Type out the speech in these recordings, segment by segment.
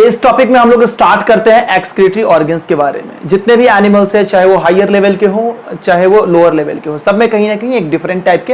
इस टॉपिक में हम लोग स्टार्ट करते हैं एक्सक्रीटरी ऑर्गन्स के बारे में। जितने भी एनिमल्स हैं, चाहे वो हायर लेवल के हो चाहे वो लोअर लेवल के हो, सब में कहीं ना कहीं एक डिफरेंट टाइप के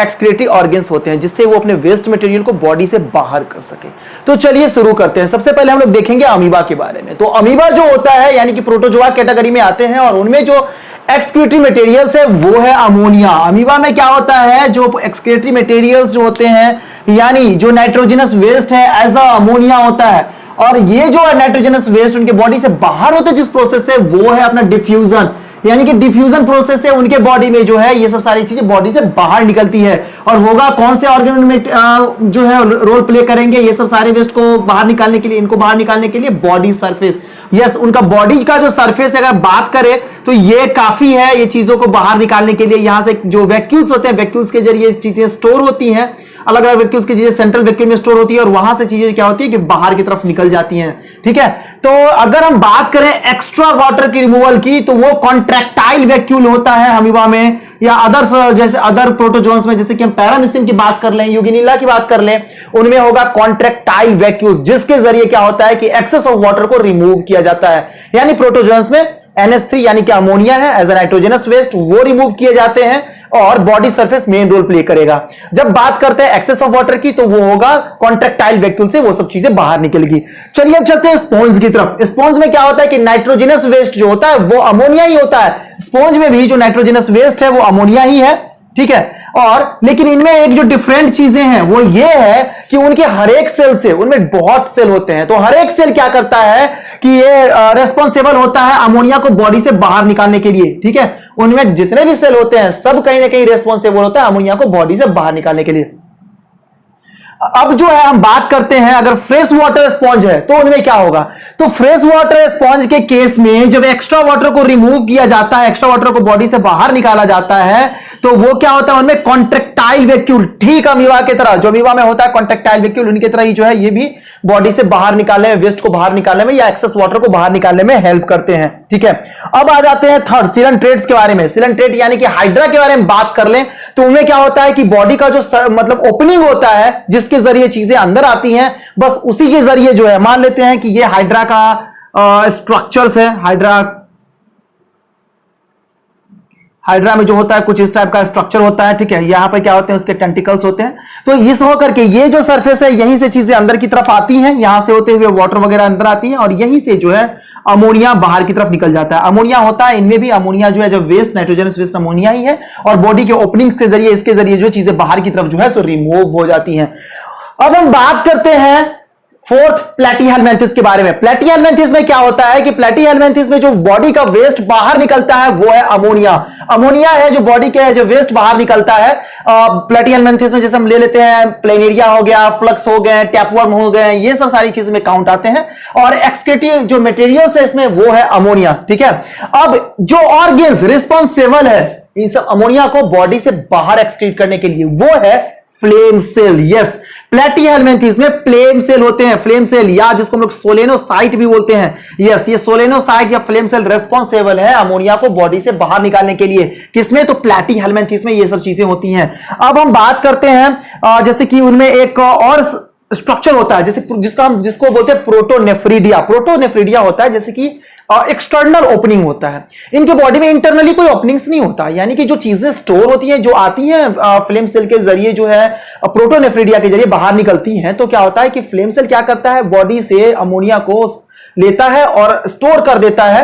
एक्सक्रीटरी ऑर्गन्स होते हैं जिससे वो अपने वेस्ट मटेरियल को बॉडी से बाहर कर सके। तो चलिए शुरू करते हैं। सबसे पहले हम लोग देखेंगे अमीबा के बारे में। तो अमीबा जो होता है यानी कि प्रोटोजोआ कैटेगरी में आते हैं और उनमें जो एक्सक्रीटरी मटेरियल्स है वो है अमोनिया। अमीबा में क्या होता है, जो एक्सक्रीटरी मटेरियल्स जो होते हैं यानी जो नाइट्रोजनस वेस्ट है एज अ अमोनिया होता है, और ये जो नाइट्रोजनस वेस्ट उनके बॉडी से बाहर होते हैं जिस प्रोसेस से, वो है अपना डिफ्यूजन। यानी कि डिफ्यूजन प्रोसेस से उनके बॉडी में जो है ये सब सारी चीजें बॉडी से बाहर निकलती है। और होगा कौन से ऑर्गन में जो है रोल प्ले करेंगे ये सब सारे वेस्ट को बाहर निकालने के लिए, इनको बाहर निकालने के लिए बॉडी सरफेस। यस, उनका बॉडी का जो सरफेस अगर बात करें तो ये काफी है ये चीजों को बाहर निकालने के लिए। यहां से जो वैक्यूल्स होते हैं, वैक्यूल्स के जरिए चीजें स्टोर होती हैं, अलग अलग वैक्यूल्स की चीजें सेंट्रल वैक्यूल में स्टोर होती है और वहां से चीजें क्या होती है कि बाहर की तरफ निकल जाती हैं। ठीक है, तो अगर हम बात करें एक्स्ट्रा वाटर की रिमूवल की तो वो कॉन्ट्रैक्टाइल वैक्यूल होता है अमीबा में, या अदर जैसे अदर प्रोटोजोन्स में, जैसे कि हम पैरामीसियम की बात कर लें, यूगिनिला की बात कर लें, उनमें होगा कॉन्ट्रैक्टाइल वैक्यूल्स जिसके जरिए क्या होता है कि एक्सेस ऑफ वाटर को रिमूव किया जाता है। यानी प्रोटोजोन्स में NH3 यानी कि अमोनिया है एज ए नाइट्रोजनस वेस्ट, वो रिमूव किए जाते हैं और body surface main role play करेगा। जब बात करते हैं एक्सेस ऑफ वाटर की तो वो होगा कॉन्ट्रैक्टाइल वैक्यूल से वो सब चीजें बाहर निकलेगी। चलिए अब चलते हैं स्पॉन्ज की तरफ। स्पॉन्ज में क्या होता है कि नाइट्रोजनस वेस्ट जो होता है वो अमोनिया ही होता है। स्पॉन्ज में भी जो नाइट्रोजनस वेस्ट है वो अमोनिया ही है। ठीक है, और लेकिन इनमें एक जो डिफरेंट चीजें हैं वो ये है कि उनके हर एक सेल से, उनमें बहुत सेल होते हैं, तो हर एक सेल क्या करता है कि ये रेस्पॉन्सिबल होता है अमोनिया को बॉडी से बाहर निकालने के लिए। ठीक है, उनमें जितने भी सेल होते हैं सब कहीं ना कहीं रेस्पॉन्सिबल होता है अमोनिया को बॉडी से बाहर निकालने के लिए। अब जो है हम बात करते हैं अगर फ्रेश वाटर स्पॉन्ज है तो उनमें क्या होगा। तो फ्रेश वाटर स्पॉन्ज के केस में जब एक्स्ट्रा वाटर को रिमूव किया जाता है, एक्स्ट्रा वाटर को बॉडी से बाहर निकाला जाता है, तो वो क्या होता है उनमें कॉन्ट्रैक्टाइल वैक्यूल, ठीक अमीबा की तरह, जो अमीबा में होता है कॉन्ट्रैक्टाइल वैक्यूल, उनकी तरह ही जो है ये भी बॉडी से बाहर निकालने में, वेस्ट को बाहर निकालने में या एक्सेस वाटर को बाहर निकालने में हेल्प करते हैं। ठीक है, अब आ जाते हैं थर्ड सिलेंट्रेट्स के बारे में। सिलेंट्रेट यानी कि हाइड्रा के बारे में बात कर लें तो उनमें क्या होता है कि बॉडी का जो मतलब ओपनिंग होता है जिसके जरिए चीजें अंदर आती हैं, बस उसी के जरिए जो है, मान लेते हैं कि ये हाइड्रा का स्ट्रक्चर्स है। हाइड्रा में जो होता है कुछ इस टाइप का स्ट्रक्चर होता है। ठीक है, यहां पर क्या होते हैं उसके टेंटिकल्स होते हैं। तो इस होकर के ये जो सरफेस है यहीं से चीजें अंदर की तरफ आती हैं, यहां से होते हुए वाटर वगैरह अंदर आती हैं और यहीं से जो है अमोनिया बाहर की तरफ निकल जाता है। अमोनिया होता है इनमें भी, अमोनिया जो है जो वेस्ट नाइट्रोजनस वेस्ट अमोनिया ही है और बॉडी के ओपनिंग के जरिए, इसके जरिए जो चीजें बाहर की तरफ जो है सो रिमूव हो जाती हैं। अब हम बात करते हैं फोर्थ प्लैटीहेलमिन्थेस के बारे में। प्लैटीहेलमिन्थेस में क्या होता है कि प्लैटीहेलमिन्थेस में जो बॉडी का वेस्ट बाहर निकलता है वो है अमोनिया। अमोनिया है जो बॉडी के जो वेस्ट बाहर निकलता है प्लैटीहेलमिन्थेस में। जैसे हम ले लेते हैं प्लेनेरिया हो गया, फ्लक्स हो गए, टैपवर्म हो गए, ये सब सारी चीजें में काउंट आते हैं और एक्सक्रीटरी जो मटेरियल्स है इसमें वो है अमोनिया। ठीक है, अब जो ऑर्गन्स रिस्पॉन्सिबल है इन सब अमोनिया को बॉडी से बाहर एक्सक्रीट करने के लिए वो है फ्लेम सेल। यस, प्लैटीहेलमिन्थेस में फ्लेम सेल होते हैं, फ्लेम सेल या जिसको हम लोग सोलेनोसाइट भी बोलते हैं। यस, ये सोलेनोसाइट या फ्लेम सेल रेस्पॉन्सिबल है अमोनिया को बॉडी से बाहर निकालने के लिए। किसमें? तो प्लैटीहेलमिन्थेस में ये सब चीजें होती हैं। अब हम बात करते हैं जैसे कि उनमें एक और स्ट्रक्चर होता है जैसे जिसको बोलते हैं प्रोटोनेफ्रिडिया। प्रोटोनेफ्रिडिया होता है जैसे कि एक्सटर्नल ओपनिंग होता है। इनके बॉडी में इंटरनली कोई ओपनिंग्स नहीं होता, यानी कि जो चीजें स्टोर होती हैं, जो आती हैं फ्लेम सेल के जरिए जो है प्रोटोनेफ्रिडिया के जरिए बाहर निकलती हैं, तो क्या होता है कि फ्लेम सेल क्या करता है बॉडी से अमोनिया को लेता है और स्टोर कर देता है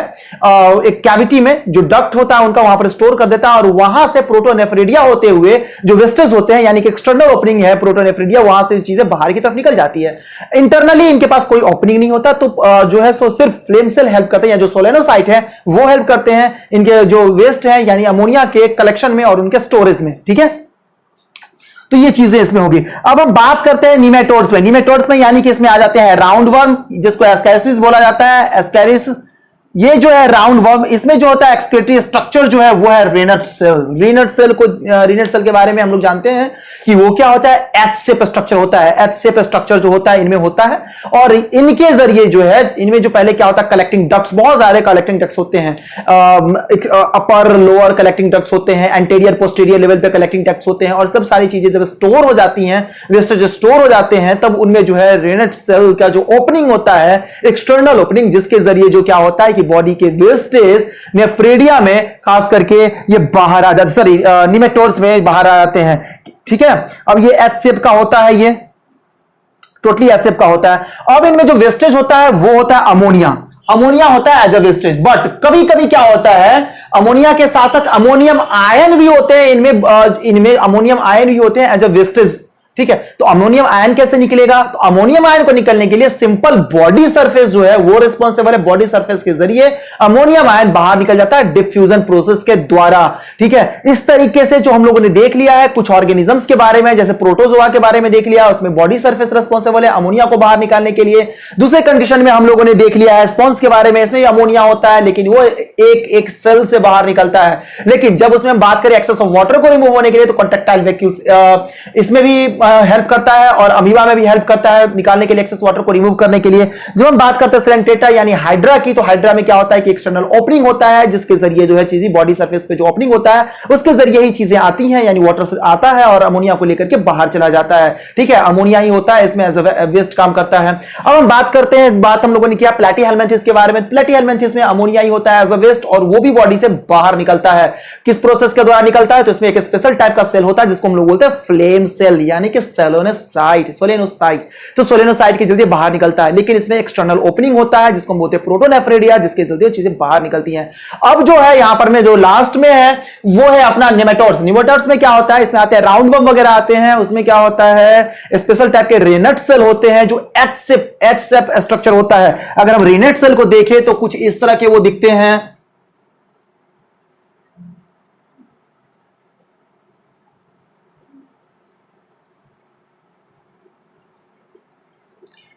एक कैविटी में, जो डक्ट होता है उनका वहां पर स्टोर कर देता है और वहां से प्रोटोनेफ्रिडिया होते हुए जो वेस्टेज होते हैं यानी कि एक्सटर्नल ओपनिंग है प्रोटोनेफ्रिडिया, वहां से चीजें बाहर की तरफ निकल जाती है। इंटरनली इनके पास कोई ओपनिंग नहीं होता, तो जो है सो सिर्फ फ्लेम सेल हेल्प करते हैं या जो सोलेनोसाइट है वो हेल्प करते हैं इनके जो वेस्ट है यानी अमोनिया के कलेक्शन में और उनके स्टोरेज में। ठीक है, तो ये चीजें इसमें होगी। अब हम बात करते हैं निमेटोड्स में। निमेटोड्स में यानी कि इसमें आ जाते हैं राउंड वर्म जिसको एस्कैरिस बोला जाता है, एस्कैरिस ये जो है राउंड वर्म, इसमें जो होता है एक्सक्रीटरी स्ट्रक्चर जो है वो है रेनट सेल। रेनट सेल को, रेनट सेल के बारे में हम लोग जानते हैं कि वो क्या होता है, एच शेप स्ट्रक्चर होता है। एच शेप स्ट्रक्चर जो होता है इनमें होता है, और इनके जरिए जो है, इनमें जो पहले क्या होता है, कलेक्टिंग डक्ट्स, बहुत सारे कलेक्टिंग डक्ट्स होते हैं, अपर लोअर कलेक्टिंग डक्ट्स होते हैं, एंटीरियर पोस्टीरियर लेवल पे कलेक्टिंग डक्ट्स होते हैं, और सब सारी चीजें जब स्टोर हो जाती हैं, वेस्टेज स्टोर हो जाते हैं, तब उनमें जो है रेनट सेल का जो ओपनिंग होता है, एक्सटर्नल ओपनिंग, जिसके जरिए जो क्या होता है कि बॉडी के वेस्टेज नेफ्रेडिया में खास करके ये बाहर आ जाते, सॉरी निमेटोड्स में बाहर आ जाते हैं। ठीक है, अब ये एच शेप का होता है, ये टोटली एच शेप का होता है। अब इनमें जो वेस्टेज होता है वो होता है अमोनिया। अमोनिया होता है एज अ वेस्टेज, बट कभी कभी क्या होता है, अमोनिया के साथ साथ अमोनियम आयन भी होते हैं इनमें अमोनियम आयन भी होते हैं एज अ वेस्टेज। ठीक है, तो अमोनियम आयन कैसे निकलेगा, तो अमोनियम आयन को निकलने के लिए सिंपल बॉडी सरफेस जो है वो रिस्पॉन्सिबल है। बॉडी सरफेस के जरिए अमोनियम आयन बाहर निकल जाता है डिफ्यूजन प्रोसेस के द्वारा। ठीक है, इस तरीके से जो हम लोगों ने देख लिया है कुछ ऑर्गेनिजम्स के बारे में, जैसे प्रोटोजोआ के बारे में देख लिया, उसमें बॉडी सरफेस रिस्पॉन्सिबल है अमोनिया को बाहर निकालने के लिए। दूसरे कंडीशन में हम लोगों ने देख लिया है स्पॉन्ज के बारे में, इसमें अमोनिया होता है लेकिन वो एक सेल से बाहर निकलता है। लेकिन जब उसमें हम बात करें एक्सेस ऑफ वाटर को रिमूव होने के लिए, तो कॉन्ट्रेक्टाइल वैक्यूल्स इसमें भी हेल्प करता है, और अमीबा में भी हेल्प करता है निकालने के लिए, एक्सेस वाटर को रिमूव करने के लिए। जब हम बात करते हैं सेलेंटेटा यानी हाइड्रा की, तो हाइड्रा में क्या होता है कि एक्सटर्नल ओपनिंग होता है, जिसके जरिए जो है चीजें बॉडी सरफेस पे जो ओपनिंग होता है उसके जरिए ही चीजें आती हैं, यानी वाटर से आता है और अमोनिया को लेकर के बाहर चला जाता है। ठीक है, अमोनिया ही होता है इसमें एज अ वेस्ट काम करता है। अब हम बात करते हैं, बात हम लोगों ने किया प्लैटीहेल्मिन्थेस के बारे में। प्लैटीहेल्मिन्थेस में अमोनिया ही होता है एज अ वेस्ट, और वो भी बॉडी से बाहर निकलता है। किस प्रोसेस के द्वारा निकलता है, तो इसमें एक स्पेशल टाइप का सेल होता है जिसको हम लोग बोलते हैं फ्लेम सेल, यानी कि सोलेनोसाइट। तो सोलेनोसाइट के जरिए बाहर निकलता है, लेकिन इसमें एक्सटर्नल ओपनिंग होता है जिसको हम बोलते हैं प्रोटोनेफ्रेडिया, जिसके जरिए चीजें बाहर निकलती हैं। अब जो है यहां पर में जो लास्ट में है वो है अपना निमेटोड्स। निमेटोड्स में क्या होता है, इसमें आते हैं राउंड वर्म वगैरह आते हैं, उसमें क्या होता है स्पेशल टाइप के रेनट सेल होते हैं जो एच शेप स्ट्रक्चर होता है। अगर हम रेनट सेल को देखें तो कुछ इस तरह के वो दिखते हैं,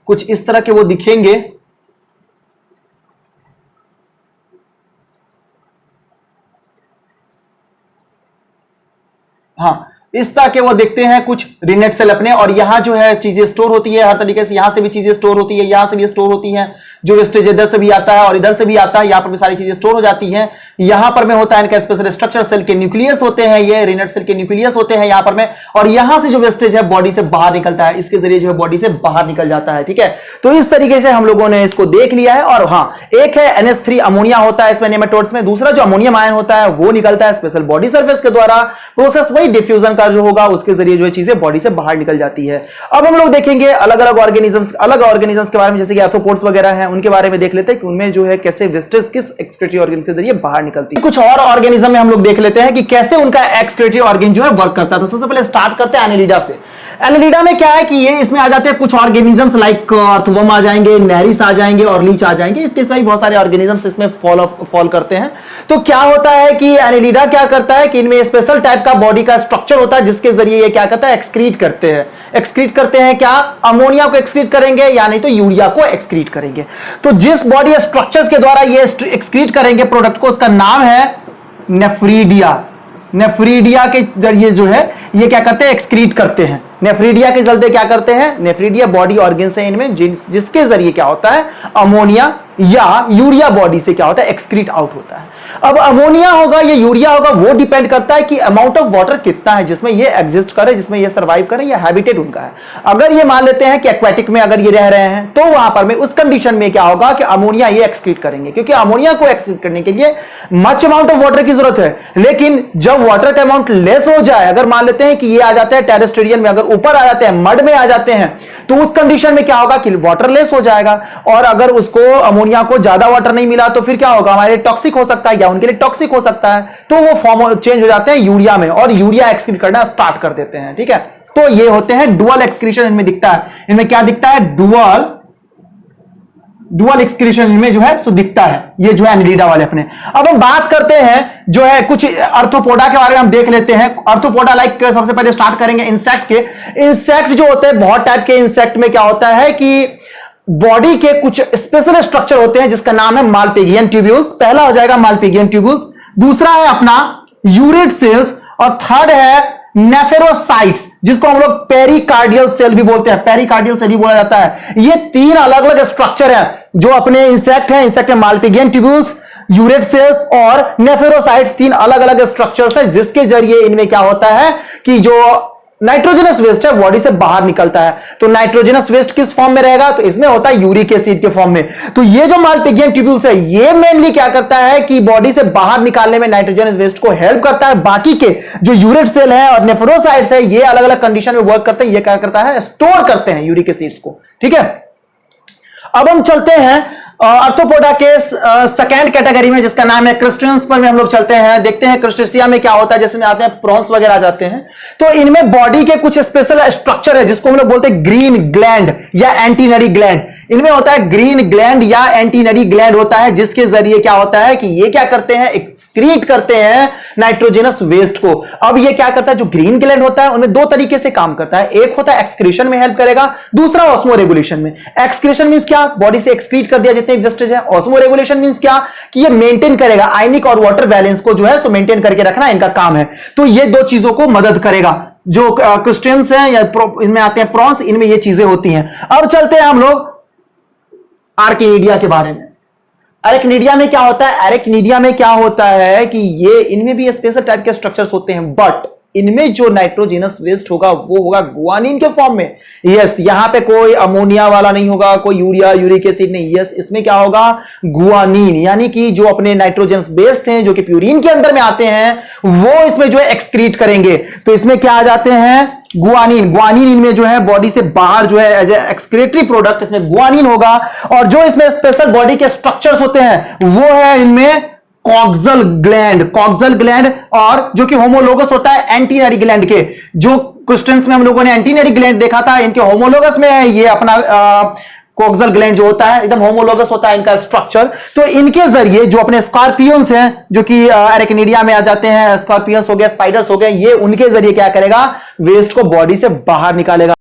कुछ इस तरह के वो दिखेंगे। हाँ, इस तरह के वो देखते हैं कुछ रिनेट सेल अपने, और यहां जो है चीजें स्टोर होती है हर तरीके से। यहां से भी चीजें स्टोर होती है, यहां से भी स्टोर होती हैं, जो वेस्टेज इधर से भी आता है और इधर से भी आता है, यहां पर भी सारी चीजें स्टोर हो जाती हैं। यहां पर में होता है इनका स्पेशल स्ट्रक्चर, सेल के न्यूक्लियस होते हैं, ये रिनेट सेल के न्यूक्लियस होते हैं यहां पर में, और यहां से जो वेस्टेज है बॉडी से बाहर निकलता है, इसके जरिए जो है बॉडी से बाहर निकल जाता है। ठीक है, तो इस तरीके से हम लोगों ने इसको देख लिया है। और हाँ, एक है NH3 अमोनिया होता है इसमें नेमेटोड्स में, दूसरा जो अमोनियम आयन होता है वो निकलता है स्पेशल बॉडी सर्फेस के द्वारा। प्रोसेस वही डिफ्यूजन का जो होगा उसके जरिए जो है चीजें बॉडी से बाहर निकल जाती है। अब हम लोग देखेंगे अलग अलग ऑर्गेनिजम्स के बारे में, जैसे कि आर्थ्रोपोड्स वगैरह हैं, उनके बारे में देख लेते हैं कि उनमें जो है कैसे वेस्टेज किस एक्सक्रीटरी ऑर्गन के जरिए बाहर निकलती है। कुछ और ऑर्गेनिज्म में हम लोग देख लेते हैं कि कैसे उनका एक्सक्रीटरी ऑर्गन जो है वर्क करता है। तो सबसे पहले स्टार्ट करते हैं एनेलिडा से। एनेलिडा में क्या है कि ये इसमें आ जाते हैं कुछ ऑर्गेनिजम्स लाइक अर्थवर्म आ जाएंगे, नेरिस आ जाएंगे और लीच आ जाएंगे। इसके साथ बहुत सारे ऑर्गेनिजम्स इसमें फॉल करते हैं। तो क्या होता है कि एनेलिडा क्या करता है कि इनमें स्पेशल टाइप का बॉडी का स्ट्रक्चर होता है जिसके जरिए ये क्या करता है, एक्सक्रीट करते हैं। एक्सक्रीट करते हैं क्या, अमोनिया को एक्सक्रीट करेंगे या नहीं तो यूरिया को एक्सक्रीट करेंगे। तो जिस बॉडी स्ट्रक्चर्स के द्वारा ये एक्सक्रीट करेंगे प्रोडक्ट को, उसका नाम है नेफ्रीडिया। नेफ्रीडिया के जरिए जो है ये क्या करते हैं, एक्सक्रीट करते हैं। नेफ्रीडिया के चलते क्या करते हैं, नेफ्रीडिया बॉडी ऑर्गन्स है इनमें जिसके जरिए क्या होता है, अमोनिया या यूरिया बॉडी से क्या होता है, एक्सक्रीट आउट होता है। अब अमोनिया होगा या यूरिया होगा वो डिपेंड करता है कि अमाउंट ऑफ वाटर कितना है जिसमें ये एग्जिस्ट करे, जिसमें ये सर्वाइव करे, या हैबिटेट उनका है। अगर ये मान लेते हैं कि एक्वेटिक में अगर ये रह रहे हैं तो वहां पर में उस कंडीशन में क्या होगा कि अमोनिया ये एक्सक्रीट करेंगे, क्योंकि अमोनिया को एक्सक्रीट करने के लिए मच अमाउंट ऑफ वाटर की जरूरत है। लेकिन जब वाटर का अमाउंट लेस हो जाए, अगर मान लेते हैं कि ये आ जाते हैं टेरेस्ट्रियल में, अगर ऊपर आ जाते हैं, मड में आ जाते हैं, तो उस कंडीशन में क्या होगा कि वाटर लेस हो जाएगा। और अगर उसको अमोनिया को ज्यादा वाटर नहीं मिला तो फिर क्या होगा, हमारे टॉक्सिक हो सकता है या उनके लिए टॉक्सिक हो सकता है, तो वो फॉर्म चेंज हो जाते हैं यूरिया में और यूरिया एक्सक्रीट करना स्टार्ट कर देते हैं। ठीक है, तो ये होते हैं डुअल एक्सक्रीशन इनमें दिखता है। इनमें क्या दिखता है, डुअल एक्सक्रीशन इनमें जो है सो दिखता है, ये जो है एनेलिडा वाले अपने। अब हम बात करते हैं जो है कुछ आर्थ्रोपोडा के बारे में हम देख लेते हैं। आर्थ्रोपोडा लाइक सबसे पहले स्टार्ट करेंगे इंसेक्ट के। इंसेक्ट जो होते हैं, बहुत टाइप के इंसेक्ट में क्या होता है कि बॉडी के कुछ स्पेशल स्ट्रक्चर होते हैं जिसका नाम है मालपिगियन ट्यूब्यूल्स। पहला हो जाएगा मालपिगियन ट्यूब्यूल्स, दूसरा है अपना यूरेट सेल्स, और थर्ड है नेफेरोसाइट्स जिसको हम लोग पेरिकार्डियल सेल भी बोलते हैं, पेरिकार्डियल सेल भी बोला जाता है। ये तीन अलग अलग स्ट्रक्चर है जो अपने इंसेक्ट है मालपिगियन ट्यूब्यूल्स, यूरेट सेल्स और नेफेरोसाइट्स, तीन अलग अलग स्ट्रक्चर्स है जिसके जरिए इनमें क्या होता है कि जो नाइट्रोजनस वेस्ट है बॉडी से बाहर निकलता है। तो नाइट्रोजनस वेस्ट किस फॉर्म में रहेगा, तो इसमें होता है यूरिक एसिड के फॉर्म में। तो ये जो मालपिगियन ट्यूब्यूल्स है ये मेनली क्या करता है कि बॉडी से बाहर निकालने में नाइट्रोजनस वेस्ट को हेल्प करता है। बाकी के जो यूरेट सेल है और नेफ्रोसाइट्स है ये अलग अलग कंडीशन में वर्क करते हैं, ये क्या करता है, स्टोर करते हैं यूरिक एसिड्स को। ठीक है, अब हम चलते हैं आर्थ्रोपोडा के सेकेंड कैटेगरी में जिसका नाम है क्रस्टेशियंस पर में हम लोग चलते हैं। देखते हैं क्रस्टेशिया में क्या होता है, जैसे में आते हैं प्रॉन्स वगैरह आ जाते हैं। तो इनमें बॉडी के कुछ स्पेशल स्ट्रक्चर है जिसको हम लोग बोलते हैं ग्रीन ग्लैंड या एंटीनरी ग्लैंड। इनमें होता है ग्रीन ग्लैंड या एंटीनरी ग्लैंड होता है जिसके जरिए क्या होता है कि ये क्या करते हैं, एक्सक्रीट करते हैं नाइट्रोजनस वेस्ट को। अब ये क्या करता है, जो ग्रीन ग्लैंड होता है उनमें दो तरीके से काम करता है, एक होता है एक्सक्रीशन में हेल्प करेगा, दूसरा ऑस्मो रेगुलेशन में। एक्सक्रीशन मींस क्या, बॉडी से एक्सक्रीट कर दिया जितने वेस्टेज है। ऑस्मो रेगुलेशन मींस क्या कि ये मेंटेन करेगा आयनिक और वाटर बैलेंस को जो है सो मेंटेन करके रखना इनका काम है। तो ये दो चीजों को मदद करेगा। जो क्रिस्टियंस हैं या इनमें आते हैं प्रॉन्स, इनमें ये चीजें होती हैं। अब चलते हैं हम लोग आर्किनीडिया के बारे में। एरेक्निडिया में क्या होता है, एरेक्निडिया में क्या होता है कि ये इनमें भी स्पेशल टाइप के स्ट्रक्चर्स होते हैं, बट इनमें जो नाइट्रोजनस वेस्ट होगा वो होगा गुआनिन के फॉर्म में। यस, यहां पे कोई अमोनिया वाला नहीं होगा, कोई यूरिया यूरिक एसिड नहीं। यस, इसमें क्या होगा, गुआनिन, यानी कि जो अपने नाइट्रोजनस वेस्ट हैं जो कि प्यूरिन के अंदर में आते हैं वो इसमें जो है एक्सक्रीट करेंगे। तो इसमें क्या आ जाते हैं, गुआनिन। गुआनिन इनमें जो है बॉडी से बाहर जो है एज ए एक्सक्रीटरी प्रोडक्ट इसमें गुआनिन होगा। और जो इसमें स्पेशल बॉडी के स्ट्रक्चर्स होते हैं वो है इनमें कॉक्सल ग्लैंड और जो कि होमोलोगस होता है एंटीनरी ग्लैंड के। जो क्वेश्चंस में हम लोगों ने एंटीनरी ग्लैंड देखा था, इनके होमोलोगस में है ये अपना कॉक्सल ग्लैंड जो होता है एकदम होमोलोगस होता है इनका स्ट्रक्चर। तो इनके जरिए जो अपने स्कॉर्पियंस हैं जो कि एरेक्निडिया में आ जाते हैं, स्कॉर्पियंस हो गए, स्पाइडर्स हो गए, ये उनके जरिए क्या करेगा, वेस्ट को बॉडी से बाहर निकालेगा।